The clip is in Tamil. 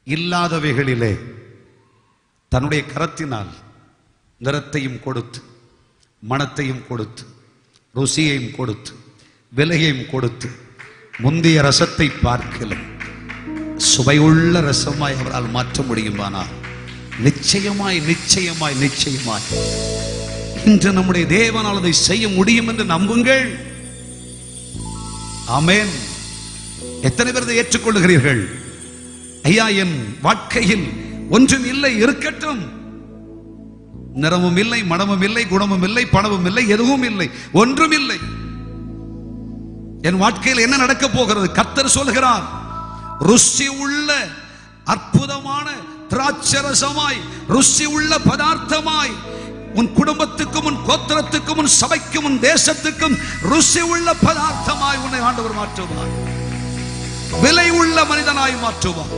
இல்லாதவைகளிலே தன்னுடைய கரத்தினால் நிறத்தையும் கொடுத்து, மணத்தையும் கொடுத்து, ருசியையும் கொடுத்து, விலையையும் கொடுத்து, முந்தைய ரசத்தை பார்க்கல சுவையுள்ள ரசமாய் அவரால் மாற்ற முடியுமானால் நிச்சயமாய் நிச்சயமாய் நிச்சயமாய் இன்று நம்முடைய தேவனால் அதை செய்ய முடியும் என்று நம்புங்கள். ஆமென். எத்தனை பேர் இதை ஏற்றுக்கொள்ளுகிறீர்கள்? ஐயா, என் வாழ்க்கையில் ஒன்றும் இல்லை, இருக்கட்டும். நிறமும் இல்லை, மனமும் இல்லை, குணமும் இல்லை, பணமும் இல்லை, எதுவும் இல்லை, ஒன்றும் இல்லை. என் வாழ்க்கையில் என்ன நடக்க போகிறது? கர்த்தர் சொல்கிறார், ருசி உள்ள அற்புதமான திராட்சரசமாய், ருசி உள்ள பதார்த்தமாய் உன் குடும்பத்துக்கும், உன் கோத்திரத்துக்கும், உன் சபைக்கும், உன் தேசத்துக்கும் ருசி உள்ள பதார்த்தமாய் உன்னை ஆண்டவர் மாற்றுவார். விலை உள்ள மனிதனாய் மாற்றுவார்.